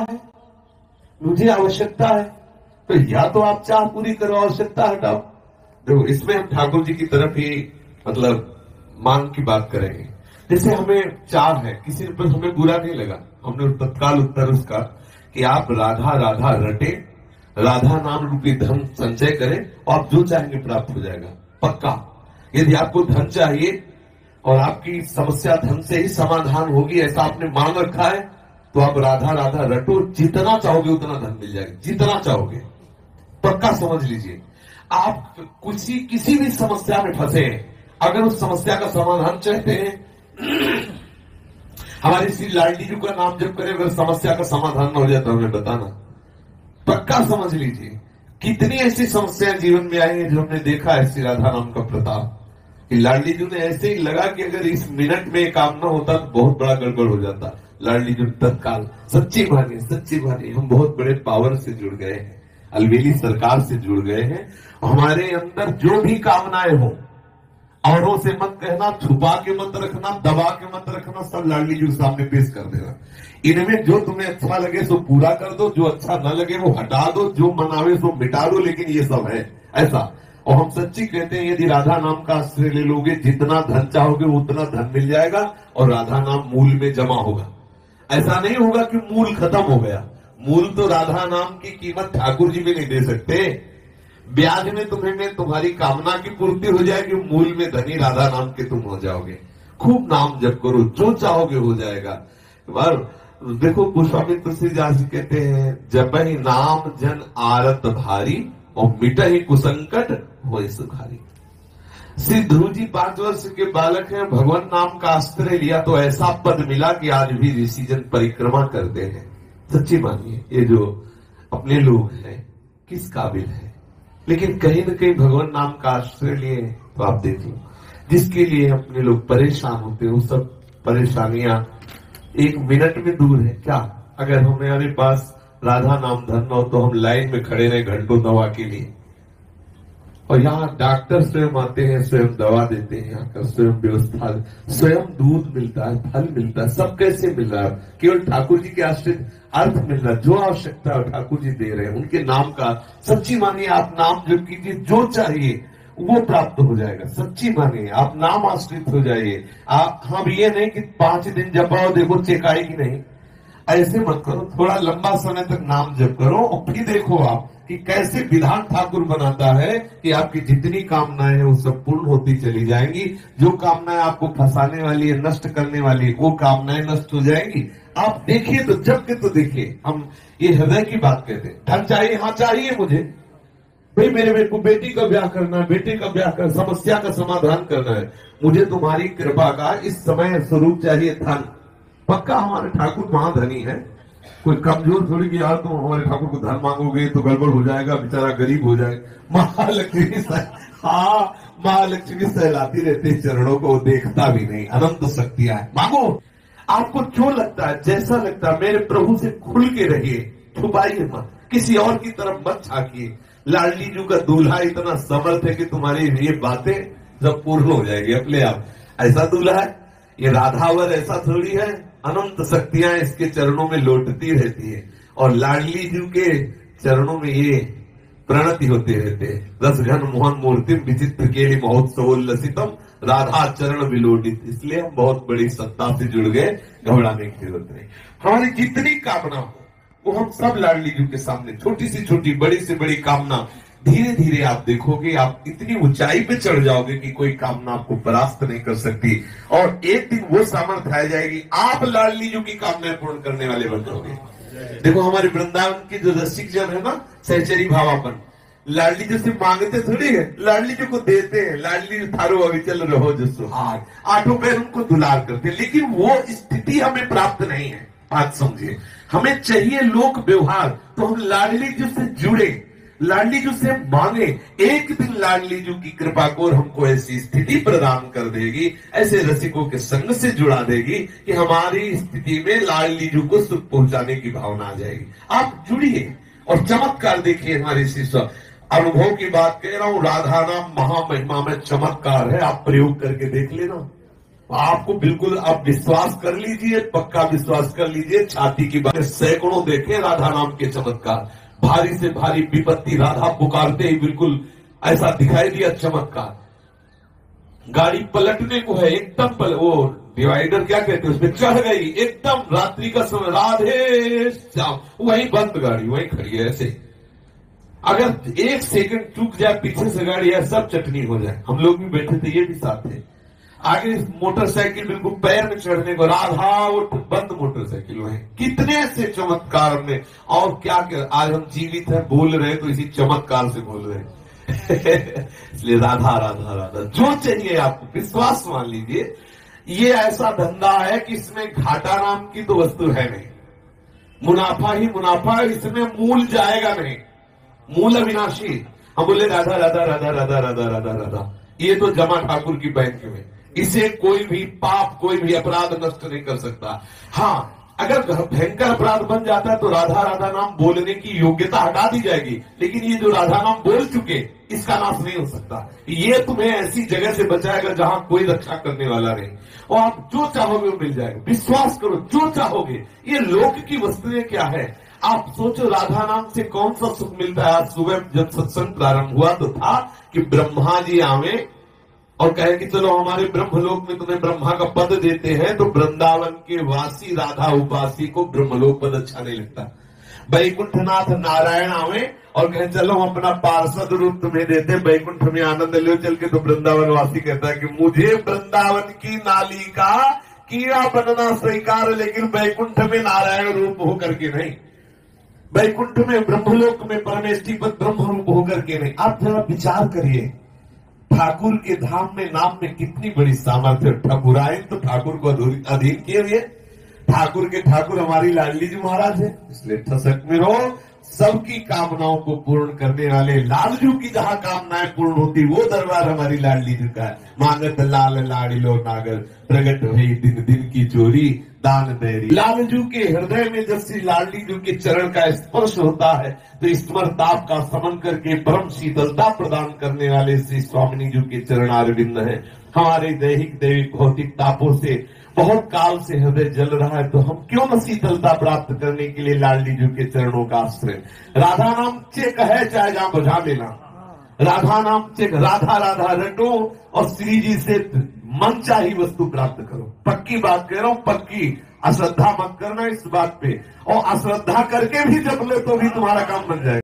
है, मुझे आवश्यकता है, तो या तो आप चाह पूरी करो, आवश्यकता हटाओ। देखो इसमें हम ठाकुर जी की तरफ ही मतलब मांग की बात करेंगे। जैसे हमें चाह है, किसी पर हमें बुरा नहीं लगा, हमने तत्काल उत्तर उसका कि आप राधा राधा रटे, राधा नाम रूपी धन संचय करें और आप जो चाहेंगे प्राप्त हो जाएगा पक्का। यदि आपको धन चाहिए और आपकी समस्या धन से ही समाधान होगी ऐसा आपने मांग रखा है, तो आप राधा राधा रटो, जितना चाहोगे उतना धन मिल जाएगा, जितना चाहोगे, पक्का समझ लीजिए। आप किसी भी समस्या में फंसे हैं, अगर उस समस्या का समाधान चाहते हैं, हमारी श्री लाडली जी का नाम जब करें, अगर समस्या का समाधान न हो जाए तो हमें बताना, पक्का समझ लीजिए। कितनी ऐसी समस्याएं जीवन में आई हैं जो हमने देखा है श्री राधा नाम का प्रताप, कि लाडली जी ने ऐसे ही लगा कि अगर इस मिनट में काम ना होता तो बहुत बड़ा गड़बड़ हो जाता। लाडली जी तत्काल सच्ची मानिए हम बहुत बड़े पावर से जुड़ गए हैं, अलवेली सरकार से जुड़ गए हैं। हमारे अंदर जो भी कामनाएं हो, औरों से मत कहना, छुपा के मत रखना, दबा के मत रखना, सब लाडली जी के सामने पेश कर देना। इनमें जो तुम्हें अच्छा लगे सो पूरा कर दो, जो अच्छा न लगे वो हटा दो, जो मनावे सो मिटा दो, लेकिन ये सब है ऐसा। और हम सच्ची कहते हैं, यदि राधा नाम का आश्रय ले लोगे, जितना धन चाहोगे उतना धन मिल जाएगा और राधा नाम मूल में जमा होगा। ऐसा नहीं होगा कि मूल खत्म हो गया, मूल तो राधा नाम की कीमत ठाकुर जी भी नहीं दे सकते। ब्याज में तुम्हारी कामना की पूर्ति हो जाएगी, मूल में धनी राधा नाम के तुम हो जाओगे। खूब नाम जप करो, जो चाहोगे हो जाएगा। देखो गोस्वामी तुलसीदास जी कहते हैं, जब ही नाम जन आरत भारी और मिट ही कुसंकट हो सुखारी। श्री ध्रुव जी 5 वर्ष के बालक हैं, भगवान नाम का आश्रय लिया तो ऐसा पद मिला कि आज भी ऋषि जन परिक्रमा करते हैं। सच्ची मानिए, ये जो अपने लोग हैं किस काबिल है, लेकिन कहीं न कहीं भगवान नाम का आश्रय लिए तो आप देख लो, जिसके लिए अपने लोग परेशान होते हैं, वो सब परेशानियां एक मिनट में दूर है। क्या अगर हमारे पास राधा नाम धन हो तो हम लाइन में खड़े रहे घंटों दवा के लिए, और यहाँ डॉक्टर स्वयं आते हैं, स्वयं दवा देते हैं, आकर स्वयं व्यवस्था, स्वयं दूध मिलता है, फल मिलता है, सब कैसे मिल रहा है? केवल ठाकुर जी के आश्रित अर्थ मिल रहा है, जो आवश्यकता है ठाकुर जी दे रहे हैं, उनके नाम का। सच्ची मानिए, आप नाम जप कीजिए, जो चाहिए वो प्राप्त हो जाएगा। सच्ची मानिए, आप नाम आश्रित हो जाइए। आप हम ये नहीं कि 5 दिन जपाओ देखो चेक आएगी, नहीं, ऐसे मत करो। थोड़ा लंबा समय तक नाम जप करो और फिर देखो आप कि कैसे विधान ठाकुर बनाता है कि आपकी जितनी कामनाएं हैं वो सब पूर्ण होती चली जाएंगी। जो कामनाएं आपको फंसाने वाली है, नष्ट करने वाली है, वो कामनाएं नष्ट हो जाएंगी। आप देखिए तो, जब के तो देखिए। हम ये हृदय की बात कहते हैं, धन चाहिए, हाँ चाहिए मुझे, भाई मेरे को बेटी का ब्याह करना है, बेटे का ब्याह कर, समस्या का समाधान करना है, मुझे तुम्हारी कृपा का इस समय स्वरूप चाहिए धन। पक्का हमारे ठाकुर महाधनी है, कोई कमजोर थोड़ी कि यार तुम हमारे ठाकुर को धन मांगोगे तो गड़बड़ हो जाएगा, बेचारा गरीब हो जाएगा। महालक्ष्मी हाँ, महालक्ष्मी सहलाती रहती चरणों को, देखता भी नहीं, अनंत शक्तियां है। मांगो, आपको जो लगता है, जैसा लगता है, मेरे प्रभु से खुल के रहिए, छुपाइए मत, किसी और की तरफ मत झांकिए। लाडली जी का दूल्हा इतना समर्थ है कि तुम्हारी ये बातें जब पूर्ण हो जाएगी अपने आप। ऐसा दूल्हा है ये, राधावर ऐसा थोड़ी है, अनंत शक्तियां इसके चरणों में लौटती रहती है, और लाडली जी के चरणों में ये प्रणति होते रहते हैं। रस घन मोहन मूर्ति विचित्र केली महोत्सवोल्लसितम राधा चरण विलोडित। इसलिए हम बहुत बड़ी सत्ता से जुड़ गए, घबराने की जरूरत नहीं। हमारी जितनी कामना हो वो हम सब लाडली जी के सामने, छोटी से छोटी, बड़ी से बड़ी कामना, धीरे धीरे आप देखोगे आप इतनी ऊंचाई पे चढ़ जाओगे कि कोई कामना आपको परास्त नहीं कर सकती। और एक दिन वो सामर्थ्य आ जाएगी, आप लाडली जी की कामनाएं पूर्ण करने वाले बन जाओगे। देखो हमारे वृंदावन के जो रसिक जन है ना, सहचरी भावापन, लाडली जी से मांगते थोड़ी है, लाडली जी को देते हैं। लाडली जी थारो अविचल रहो जो सुहाग, आठों पैर उनको दुलार करते हैं, लेकिन वो स्थिति हमें प्राप्त नहीं है। बात समझिए, हमें चाहिए लोक व्यवहार, तो हम लाडली जी से जुड़े, लाडली जी से मांगे। एक दिन लाडली जी की कृपा को हमको ऐसी स्थिति प्रदान कर देगी, ऐसे रसिकों के संग से जुड़ा देगी कि हमारी स्थिति में लाडली जी को सुख पहुंचाने की भावना आ जाएगी। आप जुड़िए और चमत्कार देखिए। हमारे शिष्य अनुभव की बात कह रहा हूं, राधा नाम महामहिमा में चमत्कार है, आप प्रयोग करके देख लेना। आपको बिल्कुल आप विश्वास कर लीजिए, पक्का विश्वास कर लीजिए, छाती की बात। सैकड़ों देखे राधा नाम के चमत्कार, भारी से भारी विपत्ति राधा पुकारते ही बिल्कुल ऐसा दिखाई दिया चमत्कार। गाड़ी पलटने को है, एकदम वो डिवाइडर क्या कहते हैं उसमें चढ़ गई, एकदम रात्रि का समय, राधे श्याम, वहीं बंद गाड़ी वहीं खड़ी है। ऐसे अगर एक सेकंड चूक जाए पीछे से गाड़ी है, सब चटनी हो जाए। हम लोग भी बैठे थे, ये भी साथ थे। आगे मोटरसाइकिल बिल्कुल पैर में चढ़ने को, राधा उठ, बंद मोटरसाइकिल वहीं। कितने ऐसे चमत्कार हमने, और क्या आज हम जीवित हैं, बोल रहे हैं तो इसी चमत्कार से बोल रहे हैं। इसलिए राधा राधा राधा जो चाहिए आपको विश्वास मान लीजिए। ये ऐसा धंधा है कि इसमें घाटा नाम की तो वस्तु है नहीं, मुनाफा ही मुनाफा, इसमें मूल जाएगा नहीं, मूल अविनाशी। हम बोले राधा राधा राधा राधा राधा राधा राधा, ये तो जमा ठाकुर की बैंक में, इसे कोई भी पाप, कोई भी अपराध नष्ट नहीं कर सकता। हाँ, अगर भयंकर अपराध बन जाता है तो राधा राधा नाम बोलने की योग्यता हटा दी जाएगी, लेकिन ये जो राधा नाम बोल चुके, इसका नाश नहीं हो सकता। ये तुम्हें ऐसी जगह से बचाएगा जहां कोई रक्षा करने वाला नहीं, और आप जो चाहोगे वो मिल जाएगा। विश्वास करो, जो चाहोगे। ये लोक की वस्तुएं क्या है, आप सोचो राधा नाम से कौन सा सुख मिलता है। आज सुबह जब सत्संग प्रारंभ हुआ तो था कि ब्रह्मा जी आवे और कहे कि चलो हमारे ब्रह्मलोक में तुम्हें ब्रह्मा का पद देते हैं, तो वृंदावन के वासी राधा उपासी को ब्रह्मलोक पद अच्छा नहीं लगता। वैकुंठनाथ नारायण आवे और कहे चलो हम अपना पार्षद रूप तुम्हें देते, वैकुंठ में आनंद ले चल के, तो वृंदावन वासी कहता है कि मुझे वृंदावन की नाली का कीड़ा बनना स्वीकार, लेकिन वैकुंठ में नारायण रूप होकर के नहीं, वैकुंठ में ब्रह्मलोक में परमेष्टि पद ब्रह्म रूप होकर के नहीं। आप जरा विचार करिए, ठाकुर के धाम में नाम में कितनी बड़ी सामर्थ्य। ठाकुरायन तो ठाकुर को अधीन किए हुए, ठाकुर के ठाकुर हमारी लाडली जी महाराज है, इसलिए ठसक में रहो। सबकी कामनाओं को पूर्ण करने वाले लालजू की जहां कामनाएं पूर्ण होती, वो दरबार हमारी लाडली जी का है। मांगत लाल लाडिलो नागर, प्रगट हुई दिन दिन की चोरी, दान देरी। लालजू के हृदय में जब श्री लाडली जी के चरण का स्पर्श होता है तो स्मर ताप का समन करके परम शीतलता प्रदान करने वाले श्री स्वामिनी जी के चरणारविंद है। हमारे दैहिक दैविक भौतिक तापों से बहुत काल से हृदय जल रहा है, तो हम क्यों न शीतलता प्राप्त करने के लिए लाडली जी के चरणों का आश्रय। राधा नाम चेक है, चाहे जहां बजा लेना, राधा नाम चेक, राधा राधा रटो और श्री जी से मन चाही वस्तु प्राप्त करो। पक्की बात कह रहा हूं, पक्की, अश्रद्धा मत करना इस बात पे, और अश्रद्धा करके भी जप ले तो भी तुम्हारा काम बन जाएगा।